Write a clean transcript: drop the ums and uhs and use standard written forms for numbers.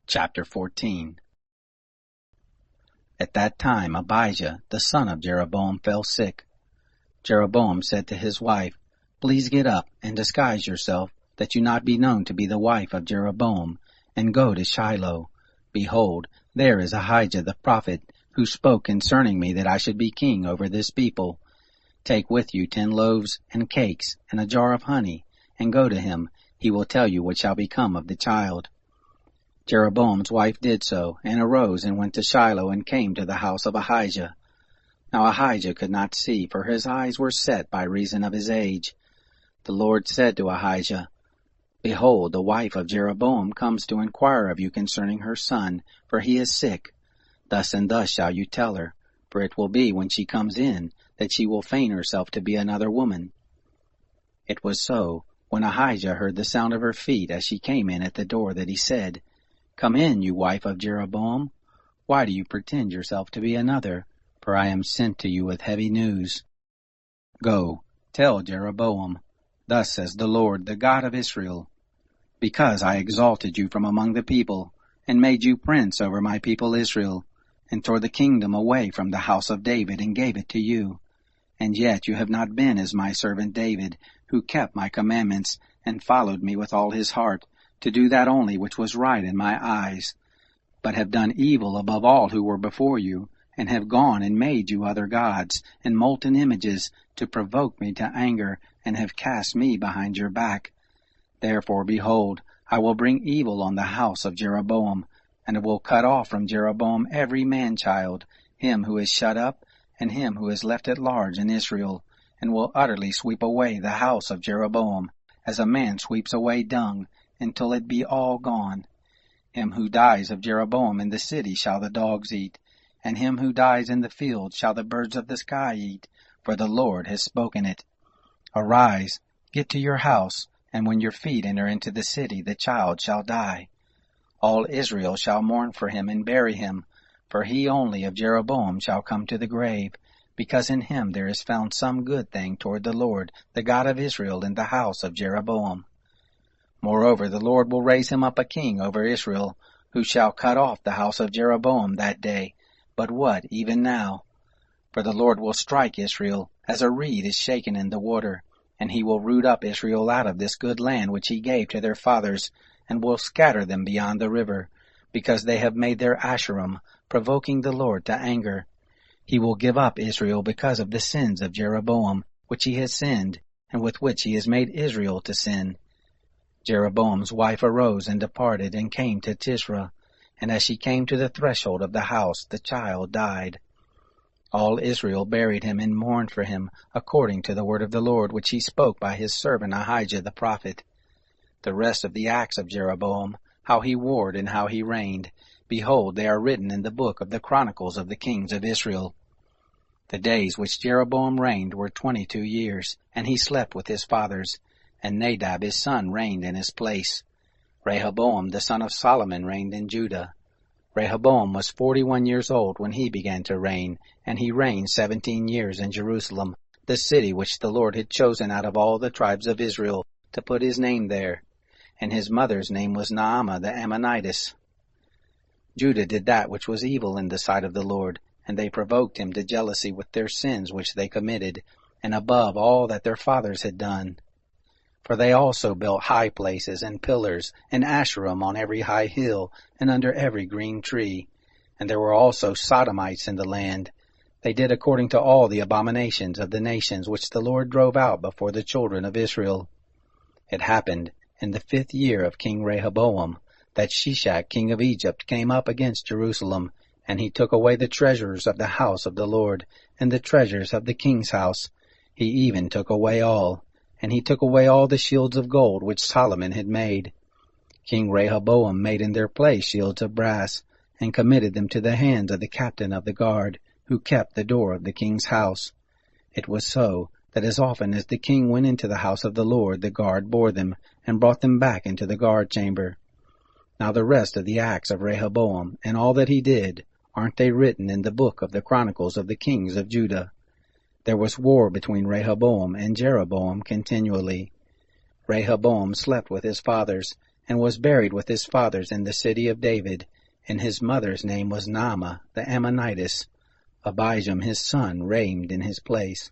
Chapter 14. At that time Abijah, the son of Jeroboam, fell sick. Jeroboam said to his wife, "Please get up and disguise yourself, that you not be known to be the wife of Jeroboam, and go to Shiloh. Behold, there is Ahijah the prophet, who spoke concerning me that I should be king over this people. Take with you 10 loaves and cakes, and a jar of honey, and go to him. He will tell you what shall become of the child." Jeroboam's wife did so, and arose and went to Shiloh, and came to the house of Ahijah. Now Ahijah could not see, for his eyes were set by reason of his age. The Lord said to Ahijah, "Behold, the wife of Jeroboam comes to inquire of you concerning her son, for he is sick. Thus and thus shall you tell her, for it will be when she comes in, that she will feign herself to be another woman." It was so, when Ahijah heard the sound of her feet as she came in at the door, that he said, "Come in, you wife of Jeroboam. Why do you pretend yourself to be another? For I am sent to you with heavy news. Go, tell Jeroboam, thus says the Lord, the God of Israel, because I exalted you from among the people, and made you prince over my people Israel, and tore the kingdom away from the house of David, and gave it to you. And yet you have not been as my servant David, who kept my commandments, and followed me with all his heart, to do that only which was right in my eyes, but have done evil above all who were before you, and have gone and made you other gods, and molten images, to provoke me to anger, and have cast me behind your back. Therefore, behold, I will bring evil on the house of Jeroboam, and I will cut off from Jeroboam every man-child, him who is shut up, and him who is left at large in Israel, and will utterly sweep away the house of Jeroboam, as a man sweeps away dung, until it be all gone. Him who dies of Jeroboam in the city shall the dogs eat, and him who dies in the field shall the birds of the sky eat, for the Lord has spoken it. Arise, get to your house, and when your feet enter into the city, the child shall die. All Israel shall mourn for him and bury him, for he only of Jeroboam shall come to the grave, because in him there is found some good thing toward the Lord, the God of Israel, in the house of Jeroboam. Moreover, the Lord will raise him up a king over Israel, who shall cut off the house of Jeroboam that day. But what, even now? For the Lord will strike Israel, as a reed is shaken in the water, and he will root up Israel out of this good land which he gave to their fathers, and will scatter them beyond the river, because they have made their Asherim, provoking the Lord to anger. He will give up Israel because of the sins of Jeroboam, which he has sinned, and with which he has made Israel to sin. Jeroboam's wife arose and departed, and came to Tisra, and as she came to the threshold of the house, the child died. All Israel buried him and mourned for him, according to the word of the Lord which he spoke by his servant Ahijah the prophet. The rest of the acts of Jeroboam, how he warred and how he reigned, behold, they are written in the book of the Chronicles of the kings of Israel. The days which Jeroboam reigned were 22 years, and he slept with his fathers, and Nadab his son reigned in his place. Rehoboam the son of Solomon reigned in Judah. Rehoboam was 41 years old when he began to reign, and he reigned 17 years in Jerusalem, the city which the Lord had chosen out of all the tribes of Israel, to put his name there. And his mother's name was Naamah the Ammonitess. Judah did that which was evil in the sight of the Lord, and they provoked him to jealousy with their sins which they committed, and above all that their fathers had done. For they also built high places and pillars and Asherim on every high hill and under every green tree. And there were also Sodomites in the land. They did according to all the abominations of the nations which the Lord drove out before the children of Israel. It happened in the 5th year of King Rehoboam that Shishak king of Egypt came up against Jerusalem, and he took away the treasures of the house of the Lord and the treasures of the king's house. He even took away all. And he took away all the shields of gold which Solomon had made. King Rehoboam made in their place shields of brass, and committed them to the hands of the captain of the guard, who kept the door of the king's house. It was so, that as often as the king went into the house of the Lord, the guard bore them, and brought them back into the guard chamber. Now the rest of the acts of Rehoboam, and all that he did, aren't they written in the book of the Chronicles of the kings of Judah? There was war between Rehoboam and Jeroboam continually. Rehoboam slept with his fathers, and was buried with his fathers in the city of David, and his mother's name was Naamah the Ammonitess. Abijam his son reigned in his place.